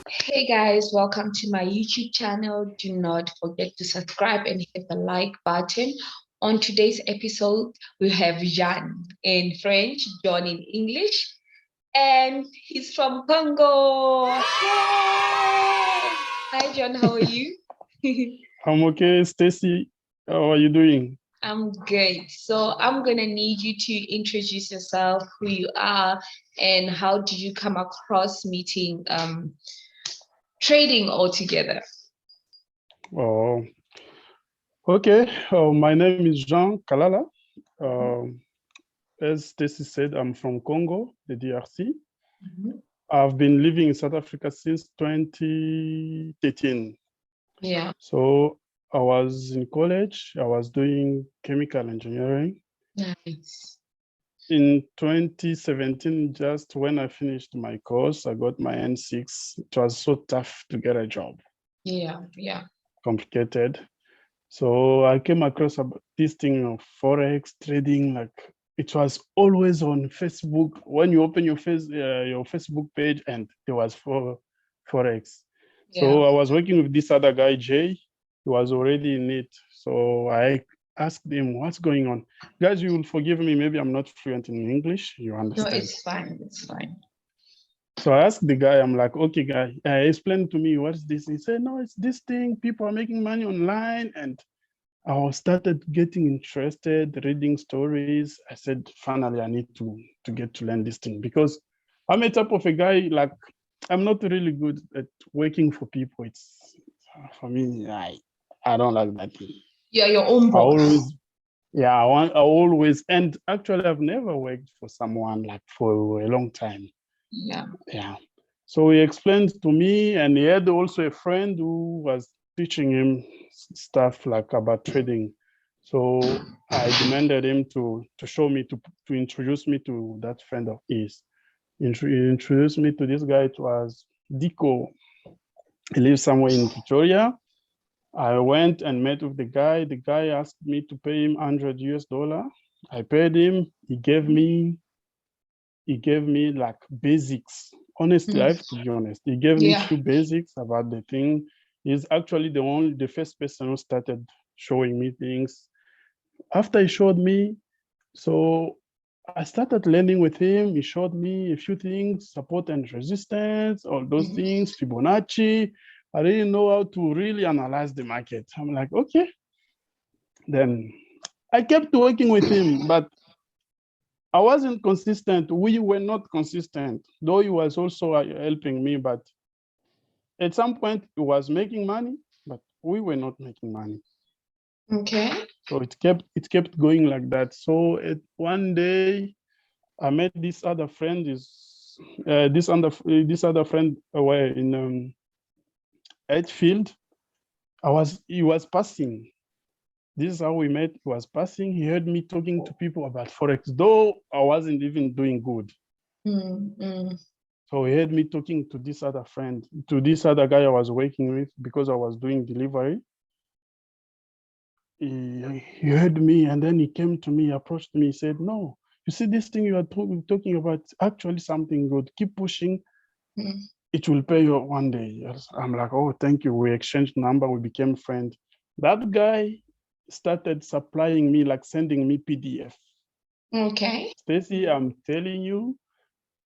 Hey guys, welcome to my YouTube channel. Do not forget to subscribe and hit the like button. On today's episode, we have Jean in French, John in English, and he's from Congo. Yay! Hi John, how are you? I'm okay, Stacy. How are you doing? I'm good. So I'm gonna need you to introduce yourself, who you are, and how did you come across meeting trading altogether? Oh, okay. My name is Jean Kalala. Um, as Stacy said, I'm from Congo, the DRC. Mhm. I've been living in South Africa since 2013. Yeah, So I was in college. I was doing chemical engineering. nice. In 2017, just when I finished my course, I got my N6. It was so tough to get a job, Yeah, yeah. complicated. So I came across this thing of forex trading. Like it was always on Facebook. When you open your Facebook page, and there was for forex. Yeah. So I was working with this other guy, Jay. He was already in it. So I asked him, "What's going on, guys? You will forgive me. Maybe I'm not fluent in English. You No, understand?" it's fine. It's fine. So I asked the guy, I'm like, okay, guy, explain to me what's this. He said, no, it's this thing. People are making money online, and I started getting interested, reading stories. I said, finally, I need to get to learn this thing because I'm a type of a guy like I'm not really good at working for people. It's for me, I don't like that thing. You're your own I boss. always, yeah, I always, and actually, I've never worked for someone like for a long time. Yeah. Yeah. So he explained to me, and he had also a friend who was teaching him stuff like about trading. So I demanded him to show me to introduce me to that friend of his. He introduced me to this guy. It was Dico. He lives somewhere in Pretoria. I went and met with the guy. The guy asked me to pay him 100 US dollar. I paid him. He gave me like basics. Honestly, I Mm. have to be honest. He gave me Yeah. few basics about the thing. He's actually the first person who started showing me things. After he showed me, so I started learning with him. He showed me a few things, support and resistance, all those Mhm. things, Fibonacci. I didn't know how to really analyze the market. I'm like, okay. Then I kept working with him, but I wasn't consistent. We were not consistent, though he was also helping me. But at some point, he was making money, but we were not making money. Okay. So it kept going like that. So one day, I met this other friend. This other friend were in Edgefield. He was passing. This is how we met. He was passing. He heard me talking to people about forex, though I wasn't even doing good. Mm, mm. So he heard me talking to this other friend, to this other guy I was working with because I was doing delivery. He heard me, and then he came to me, approached me, he said, no, you see this thing you are talking about, actually something good. Keep pushing. Mm. It will pay you one day. Yes. I'm like, oh, thank you. We exchanged number. We became friends. That guy started supplying me, like sending me PDF. Okay. Stacy, I'm telling you,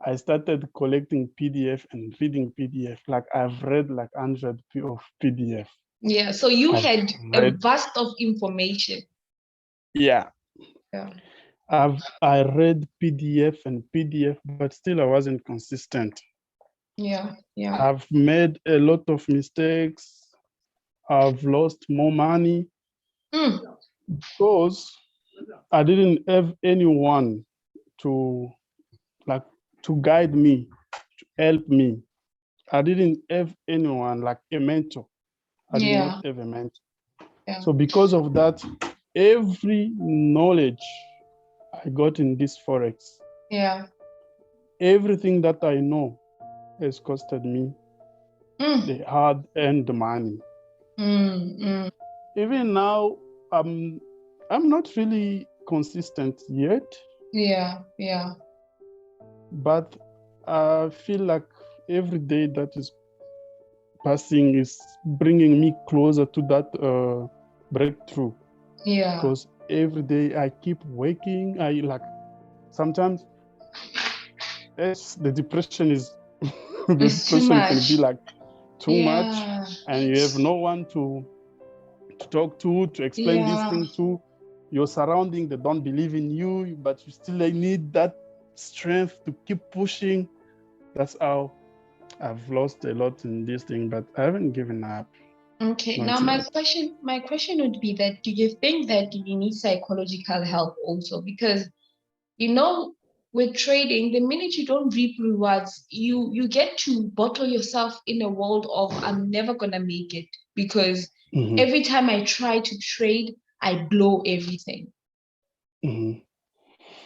I started collecting PDF and reading PDF. Like I've read like 100 of PDF. Yeah. So you I've had a read, vast of information. yeah, Yeah. I read PDF and PDF, but still I wasn't consistent. Yeah. Yeah. I've made a lot of mistakes. I've lost more money Mm. because I didn't have anyone to like to guide me, help me. I didn't have anyone like a mentor. I did not Yeah. have a mentor. Yeah. So because of that, every knowledge I got in this forex, Yeah. everything that I know has costed me Mm. the hard-earned money. Mm. Mm. Even now, I'm not really consistent yet, Yeah. Yeah. but I feel like every day that is passing is bringing me closer to that breakthrough. Yeah. Because every day I keep waking. I like sometimes the depression is the It's too depression can be much. like too much, Yeah. and you have no one to talk to explain this Yeah. thing to. Your surrounding, they don't believe in you, but you still need that strength to keep pushing. That's how I've lost a lot in this thing, but I haven't given up. Okay. Now Not yet. my question would be that do you think that you need psychological help also? Because with trading, the minute you don't reap rewards, you get to bottle yourself in a world of I'm never gonna make it because Mhm, every time I try to trade, I blow everything. mhm.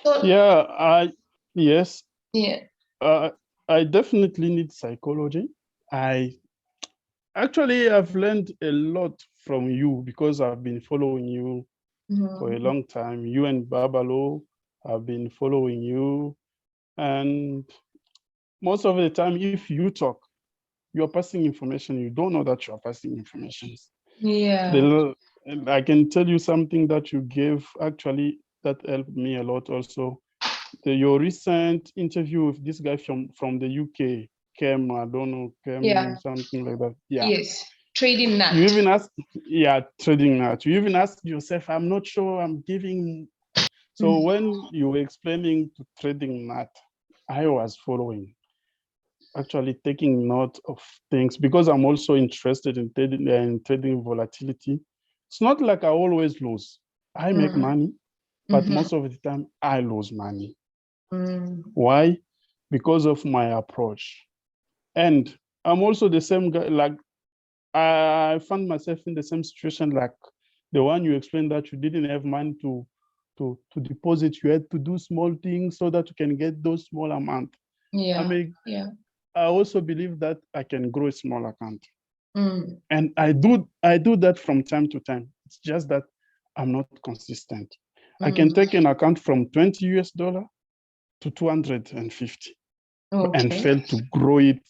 So Yeah, yes, yeah. uh, I definitely need psychology. I actually I've learned a lot from you because I've been following you for a Mhm. long time. You and Babalo, I've been following you, and most of the time, if you talk, you're passing information. You don't know that you're passing information. Yeah. The, I can tell you something that you gave actually that helped me a lot also. Your recent interview with this guy from the UK, Kem, I don't know, Kem, Yeah. something like that. Yeah. Yes. Trading You nut. even ask, yeah, trading that. You even ask yourself, I'm not sure I'm giving. So Mm. when you were explaining to trading that, I was following, actually taking note of things because I'm also interested in trading volatility. It's not like I always lose. I make Mm. money, but Mhm. most of the time I lose money. Mm. Why? Because of my approach. And I'm also the same guy, like I found myself in the same situation like the one you explained that you didn't have money to deposit. You had to do small things so that you can get those small amount. I Yeah. mean, Yeah. I also believe that I can grow a small account. Mm. And I do that from time to time. It's just that I'm not consistent. I can Mm. take an account from 20 US dollar to 250 and Okay. fail to grow it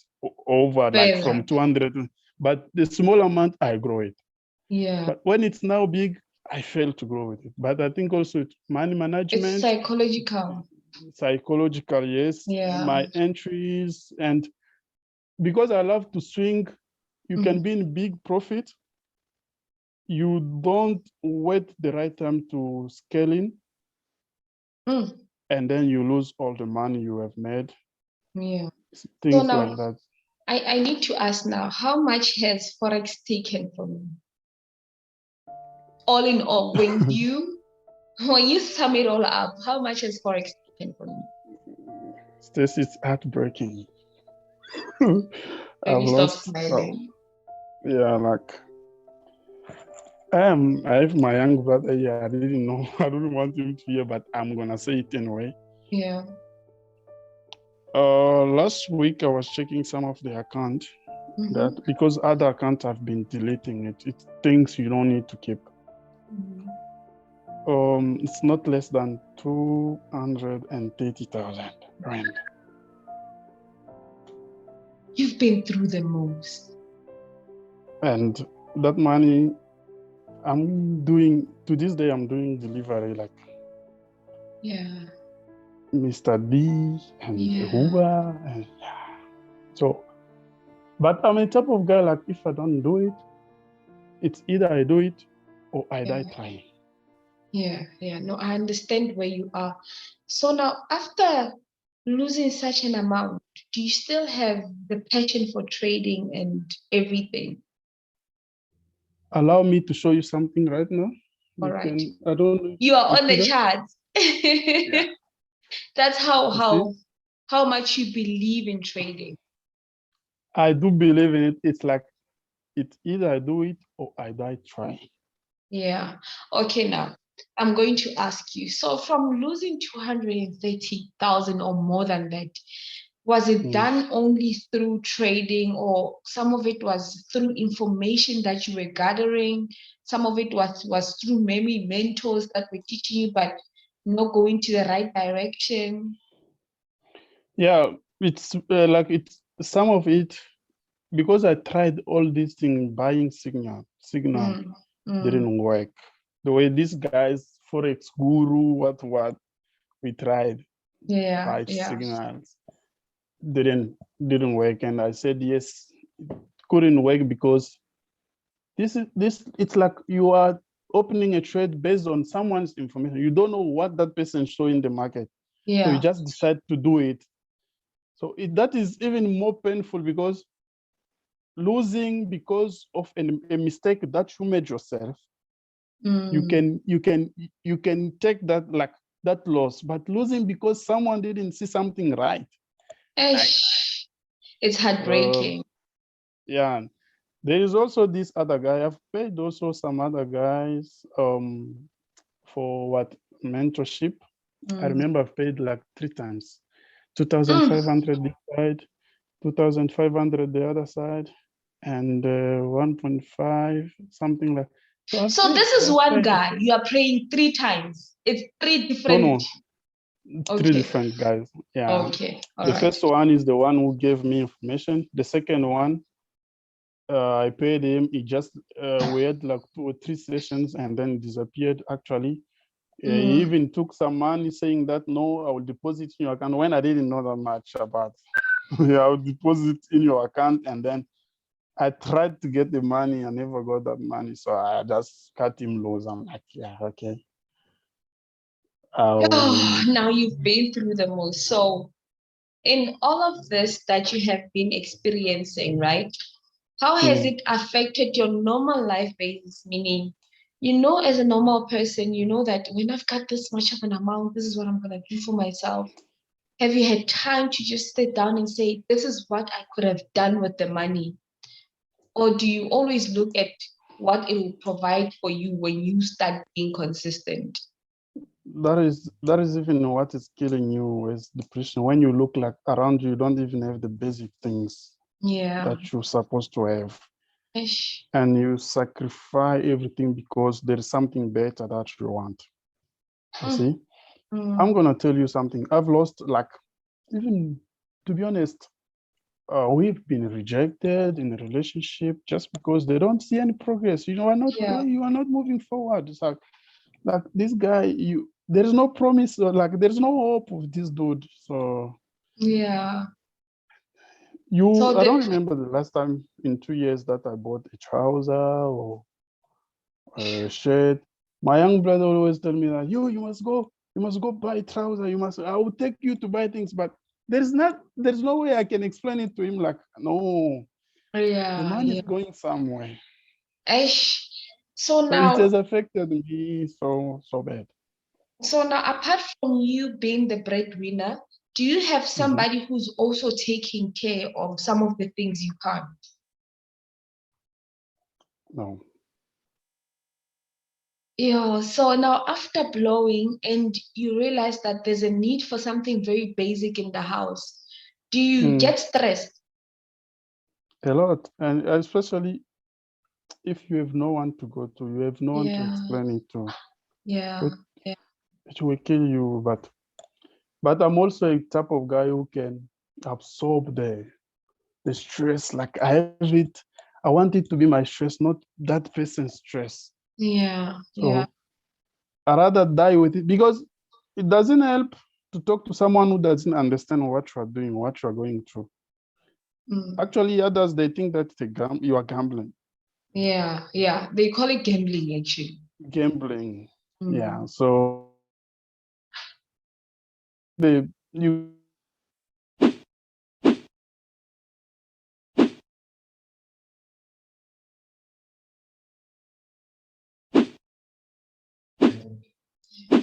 over like Fair from enough. 200. But the small amount, I grow it. Yeah. But when it's now big, I fail to grow with it. But I think also it's money It's management, psychological. psychological, yes, Yeah. my entries. And because I love to swing, you Mm. can be in big profit. You don't wait the right time to scale in, Mm. and then you lose all the money you have made. Yeah. So Things like now that. I need to ask now, how much has Forex taken from you? All in all, when you sum it all up, how much has Forex taken from you? Stacy, it's heartbreaking. I've Maybe stop lost, smiling. yeah, like I have my young brother here. I didn't know. I don't want him to hear, but I'm gonna say it anyway. Yeah. Last week I was checking some of the account that Mm-hmm. because other accounts have been deleting it. It's things you don't need to keep. Mm-hmm. It's not less than 230,000 rand. You've been through the most. And that money, I'm doing to this day. I'm doing delivery like Yeah. Mr. D and Yeah. Uber, and so. But I'm a type of guy like if I don't do it, it's either I do it or I die Yeah. trying. Yeah. Yeah. No, I understand where you are. So now, after losing such an amount, do you still have the passion for trading and everything? Allow me to show you something right now. All You right. can. I don't know if You you are on see the that. charts. Yeah. That's how You see, how how much you believe in trading. I do believe in it. It's like it's either I do it or I die trying. Yeah. Okay, now I'm going to ask you. So from losing 230,000 or more than that, was it Mm. done only through trading, or some of it was through information that you were gathering? Some of it was through maybe mentors that were teaching you, but not going to the right direction. Yeah, it's like it's some of it. because I tried all these things, buying signal didn't work. The way these guys, Forex guru, what, we tried Yeah, 5 signals, didn't work. And I said, yes, it couldn't work because it's like you are opening a trade based on someone's information. You don't know what that person show in the market. So you just decide to do it. So that is even more painful because losing because of a mistake that you made yourself, you can take that, like, that loss. But losing because someone didn't see something right, it's heartbreaking. yeah. There is also this other guy. I've paid also some other guys for what, mentorship. I remember I've paid like 3 times, 2,500 this side, 2,500 the other side, and 1.5, something like. So I've So paid. this is one guy you are praying 3 times. It's three different. No, 3 different guys. Yeah. Okay. All The right. first one is the one who gave me information. The second one, I paid him. He just we had like 2 or 3 sessions and then disappeared. Actually, he even took some money, saying that no, I will deposit in your account. When I didn't know that much about, yeah, I will deposit in your account, and then I tried to get the money. I never got that money, so I just cut him loose. I'm like, yeah, okay. Oh, now you've been through the most. So in all of this that you have been experiencing, right? How has it affected your normal life basis? Meaning, as a normal person, you know that when I've got this much of an amount, this is what I'm going to do for myself. Have you had time to just sit down and say, this is what I could have done with the money? Or do you always look at what it will provide for you when you start being consistent? That is even what is killing you is depression. When you look like around you, you don't even have the basic things that you're supposed to have. And you sacrifice everything because there is something better that you want. You see? I'm gonna tell you something. I've lost, like, even, to be honest, we've been rejected in a relationship just because they don't see any progress. You are not moving forward. It's like this guy, there's no promise, or like there's no hope of this dude. So I don't remember the last time in 2 years that I bought a trouser or a shirt. My young brother always tell me that you must go buy trouser. I will take you to buy things, but there's no way I can explain it to him. Like, no, the money is going somewhere. So So it now, has affected me so bad. So now, apart from you being the breadwinner, do you have somebody who's also taking care of some of the things you can't? No. Yeah, so now after blowing and you realize that there's a need for something very basic in the house, do you get stressed? A lot, and especially if you have no one to go to, you have no one to explain it to. It will kill you. But I'm also a type of guy who can absorb the stress. Like, I have it. I want it to be my stress, not that person's stress. So I rather die with it, because it doesn't help to talk to someone who doesn't understand what you are doing, what you are going through. Actually, others, they think that you are gambling. They call it gambling, actually. Gambling. Yeah. So you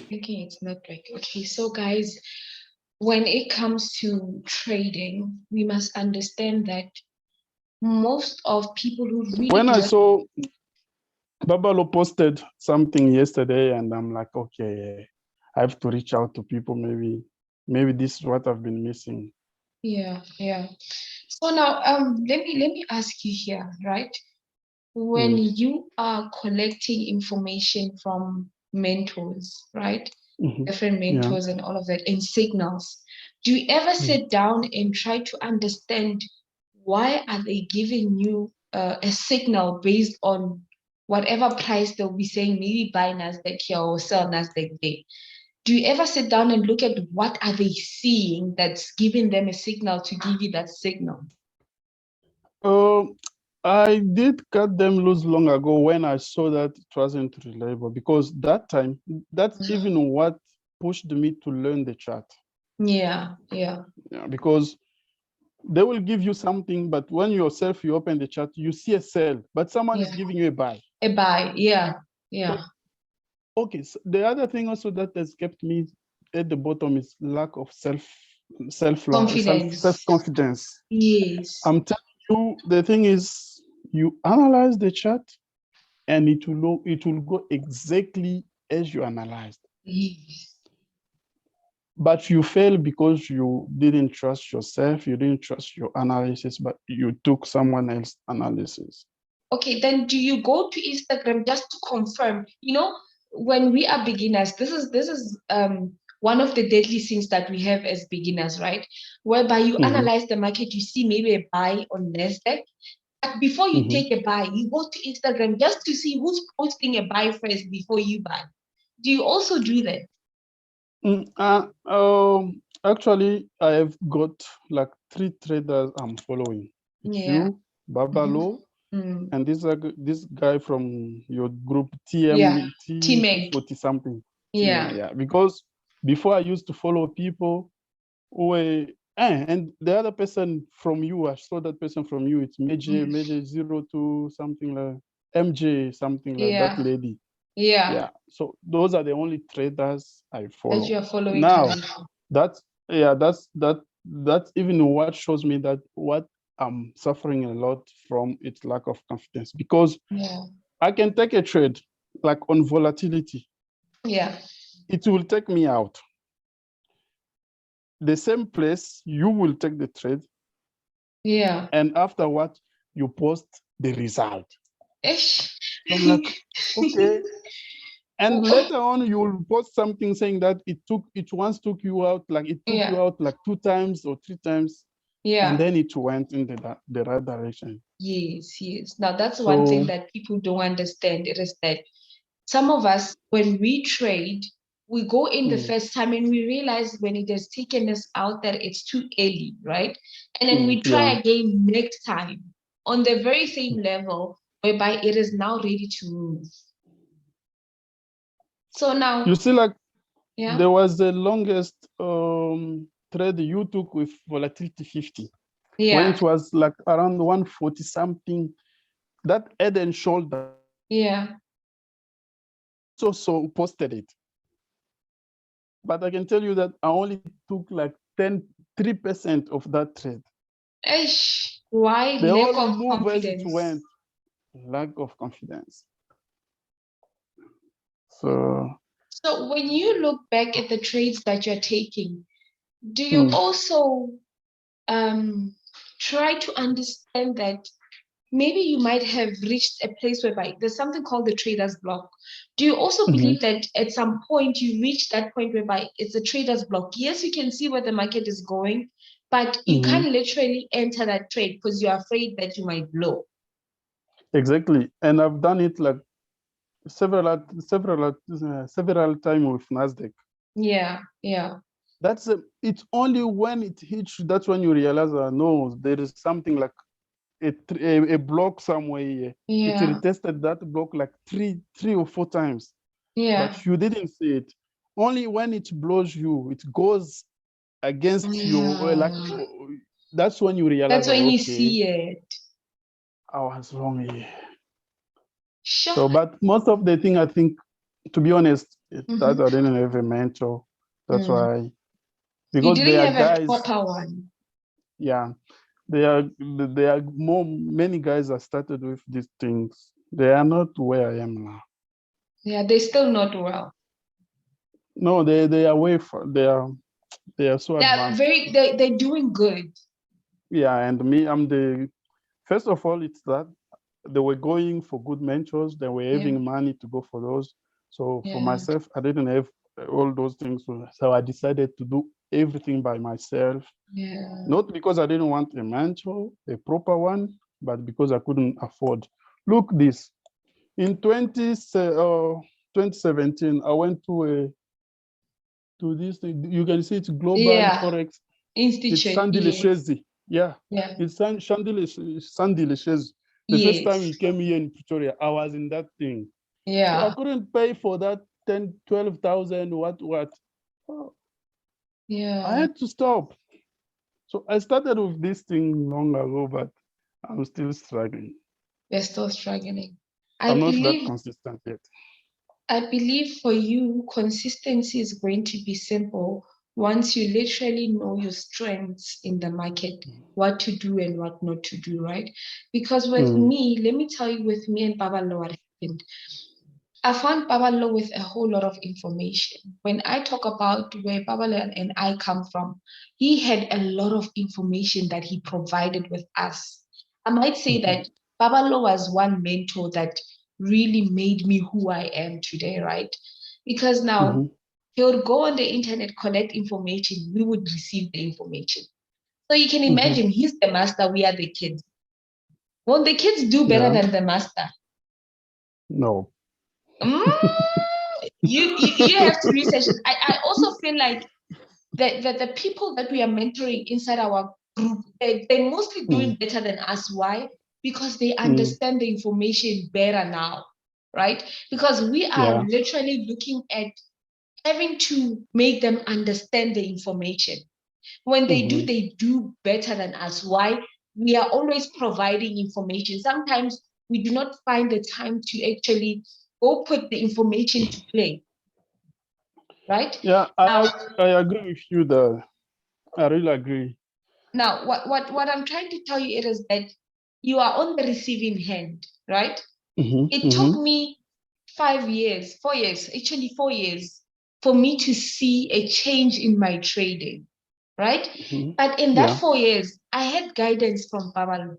thinking it's not like, okay, so guys, when it comes to trading, we must understand that most of people who really when I saw Babalo posted something yesterday, and I'm like, okay, I have to reach out to people. Maybe this is what I've been missing. Yeah. So now, let me ask you here, right? When you are collecting information from mentors, right? Different mentors and all of that, and signals, do you ever sit down and try to understand why are they giving you a signal based on whatever price they'll be saying, maybe buy Nasdaq here or sell Nasdaq there? Do you ever sit down and look at what are they seeing that's giving them a signal to give you that signal? I did cut them loose long ago when I saw that it wasn't reliable, because that time, that's even what pushed me to learn the chart. Yeah. Because they will give you something, but when yourself you open the chart, you see a sell, but someone is giving you a buy. A buy, yeah. So, okay, so the other thing also that has kept me at the bottom is lack of self-confidence. Yes. I'm telling you, the thing is, you analyze the chart and it will go exactly as you analyzed. Yes. But you fail because you didn't trust yourself, you didn't trust your analysis, but you took someone else's analysis. Okay, then do you go to Instagram just to confirm? You know, when we are beginners, this is one of the deadly sins that we have as beginners, right? Whereby you analyze the market, you see maybe a buy on Nasdaq. But before you take a buy, you go to Instagram just to see who's posting a buy first before you buy. Do you also do that? Actually, I have got like 3 traders I'm following. It's you, Babalo, and this guy from your group T40 something. Yeah. Because before I used to follow people who were, and the other person from you, I saw that person from you. It's Major 02 something like MJ something like that lady. Yeah. So those are the only traders I follow. That you are following Now, currently. that's even what shows me that what I'm suffering a lot from, its lack of confidence, because I can take a trade like on volatility. Yeah. It will take me out. The same place you will take the trade. Yeah. And afterward, you post the result. Ish. I'm like, okay. And later on, you will post something saying that it once took you out, like it took you out like 2 times or 3 times. Yeah. And then it went in the right direction. Yes. Now that's one thing that people don't understand. It is that some of us, when we trade, we go in the first time and we realize when it has taken us out that it's too early, right? And then we try again next time on the very same level, whereby it is now ready to move. So now you see, like there was the longest trade you took with volatility 50. When it was like around 140 something, that head and shoulder. So posted it. But I can tell you that I only took like 3% of that trade. Why? The Lack whole of move confidence. as it went, lack of confidence. So when you look back at the trades that you're taking, do you also try to understand that maybe you might have reached a place whereby there's something called the trader's block? Do you also believe that at some point you reach that point whereby it's a trader's block? Yes, you can see where the market is going, but you can't literally enter that trade because you're afraid that you might blow. Exactly. And I've done it like several times with Nasdaq. Yeah. It's only when it hits that's when you realize no, there is something like a block somewhere. It retested that block like three or 4 times. But you didn't see it. Only when it blows you, it goes against your like. That's when you realize. That's when you see it. I was wrong here. Sure. So, but most of the thing, I think, to be honest, that I didn't have a mentor. That's why. Because you didn't have a proper one. Yeah, there are many guys that started with these things. They are not where I am now. Yeah, they're still not well. No, they are way far. They are so advanced. They're doing good. Yeah, and me, I'm the first of all, it's that they were going for good mentors, they were having money to go for those. So for myself, I didn't have all those things. So I decided to do everything by myself. Yeah. Not because I didn't want a mentor, a proper one, but because I couldn't afford. Look this. In 2017, I went to this thing. You can see it's Global Yeah. Forex. It's Institute. Sandy Yes. Leshezi. Yeah, Yeah. it's Sandy Leshezi. The first time Yes. he came here in Pretoria, I was in that thing. So I Yeah. couldn't pay for that 10, 12,000, what. Oh, I Yeah. had to stop. So I started with this thing long ago, but I'm still struggling. We're still struggling. I I'm not that believe consistent yet. I believe for you, consistency is going to be simple once you literally know your strengths in the market, what to do and what not to do, right? Because with Mm, me, let me tell you, with me and Baba Lo, what happened. I found Babalo with a whole lot of information. When I talk about where Babalo and I come from, he had a lot of information that he provided with us. I might say mhm, that Babalo was one mentor that really made me who I am today, right? Because now mhm, he would go on the internet, collect information, we would receive the information. So you can mhm. imagine he's the master, we are the kids. Won't the kids do better Yeah, than the master? no. Mm, you have to research it. I also feel like the people that we are mentoring inside our group, they're mostly doing Mm, better than us. Why? Because they mm, understand the information better now, right? Because we are yeah, literally looking at having to make them understand the information. When mhm, they do better than us. Why? We are always providing information. Sometimes we do not find the time to actually go put the information to play, right? yeah. Now, I agree with you there. I really agree. what I'm trying to tell you is that you are on the receiving hand, right? Mhm, It took mhm, me 5 years, 4 years, actually 4 years, for me to see a change in my trading, right? mhm. But in that Yeah. 4 years, I had guidance from Babalo,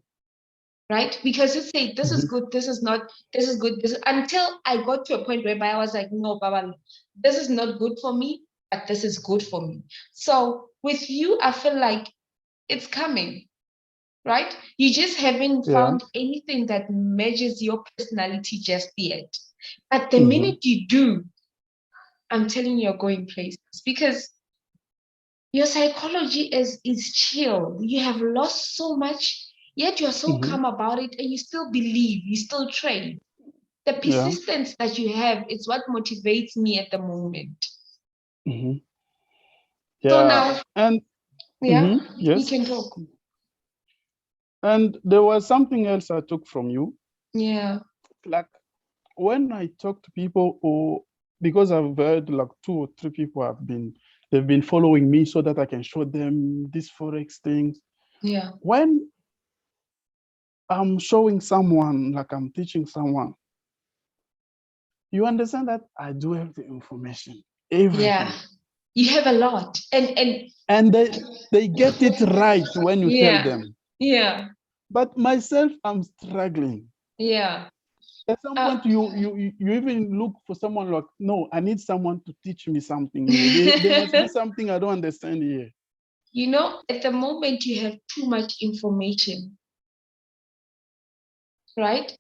right? Because you say this is Mhm, good, this is not, this is good, until I got to a point whereby I was like, no, Babalo, this is not good for me, but this is good for me. So with you, I feel like it's coming, right? You just haven't yeah. found anything that measures your personality just yet. But the Mhm, minute you do, I'm telling you, you're going places because your psychology is chill. You have lost so much, yet you're so mhm. calm about it, and you still believe, you still train. The Yeah. persistence that you have is what motivates me at the moment. Mhm. So Yeah. now, And yeah, mhm, you yes. can talk. And there was something else I took from you. Yeah, Like when I talk to people, or because I've heard like 2 or 3 people they've been following me so that I can show them these forex things. yeah, When I'm showing someone, like I'm teaching someone, you understand that I do have the information, yeah. everything, You have a lot, and and they get it right when you tell yeah, them. yeah, But myself, I'm struggling. yeah. At some point, you even look for someone like, no, I need someone to teach me something here. There must be something I don't understand here. You know, at the moment you have too much information, right?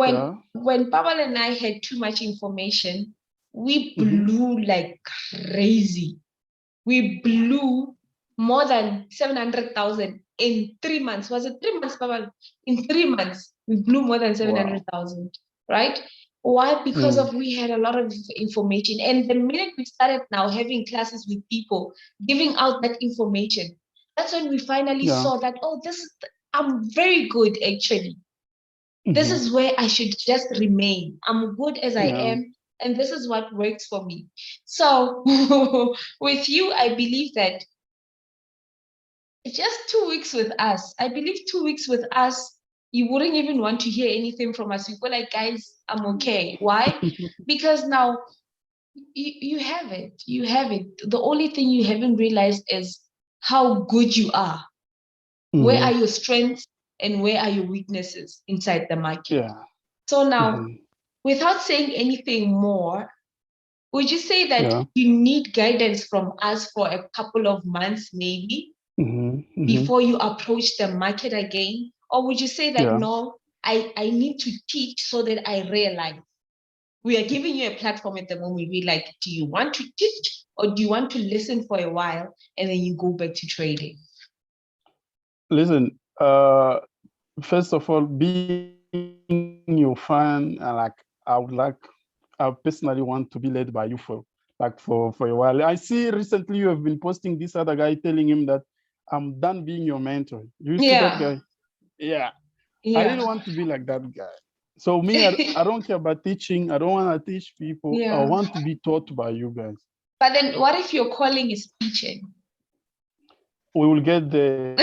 Yeah. When Pavel and I had too much information, we Mm-hmm. blew like crazy. We blew more than 700,000 in 3 months. Was it 3 months, Pavel? In 3 months, we blew more than Wow. 700,000, right? Why? Because Mm. of we had a lot of information. And the minute we started now having classes with people, giving out that information, that's when we finally Yeah. saw that, oh, this is, I'm very good actually. This Mm-hmm. is where I should just remain. I'm good as I Yeah. am, and this is what works for me. So with you, I believe that just 2 weeks with us, I believe 2 weeks with us, you wouldn't even want to hear anything from us. You go like, guys, I'm okay. Why? Because now you have it. You have it. The only thing you haven't realized is how good you are. Where are Mm-hmm. your strengths and where are your weaknesses inside the market? Yeah. So now, Mm-hmm. without saying anything more, would you say that Yeah. you need guidance from us for a couple of months, maybe, Mm-hmm. before you approach the market again? Or would you say that, Yeah. no, I need to teach so that I realize? We are giving you a platform at the moment. We're like, do you want to teach or do you want to listen for a while and then you go back to trading? Listen, first of all, being your fan, I personally want to be led by you for a while. I see recently you have been posting this other guy telling him that I'm done being your mentor. You see that Yeah, guy? Yeah. I yeah, really want to be like that guy. So me, I don't care about teaching. I don't want to teach people. I yeah. want to be taught by you guys. But then what if your calling is teaching? We will get there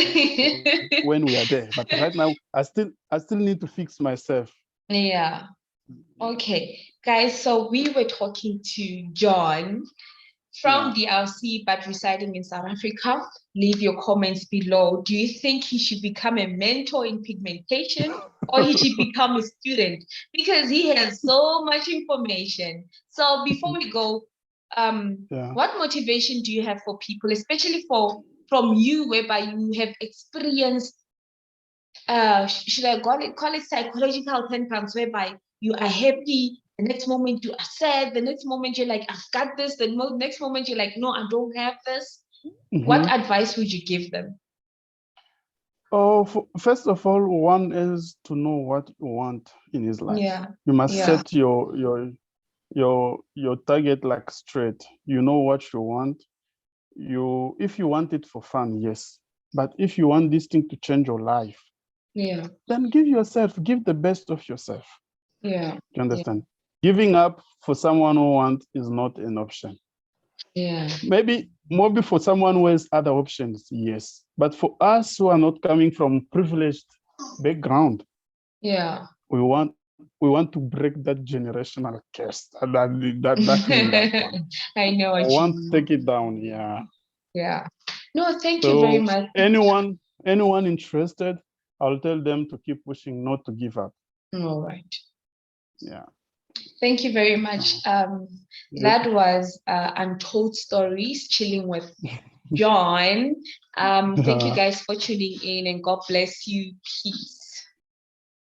when we are there. But right now, I still need to fix myself. Yeah. Yeah. Okay, guys, so we were talking to John from Yeah. DRC but residing in South Africa. Leave your comments below. Do you think he should become a mentor in pigmentation or he should become a student? Because he has so much information. So before we go, Yeah. what motivation do you have for people, especially from you, whereby you have experienced should I call it psychological tantrums, whereby you are happy, the next moment you are sad, the next moment you're like, I've got this, the next moment you're like, no, I don't have this. What Mm-hmm. advice would you give them? Oh, first of all, one is to know what you want in his life. Yeah, You must yeah, set your target like straight. You know what you want. If you want it for fun, yes. But if you want this thing to change your life, yeah, then give the best of yourself. yeah, Do you yeah, understand? Giving up for someone who wants is not an option. yeah, Maybe for someone who has other options, yes. But for us who are not coming from privileged background, yeah. we want to break that generational curse. That mean that one. I know I what you want to mean. take it down. Yeah. Yeah. No, thank you very So much. anyone interested, I'll tell them to keep pushing, not to give up. All right. Yeah. Thank you very much. Oh, That was Untold Stories, chilling with John. Thank you yeah. guys for tuning in and God bless you. Peace.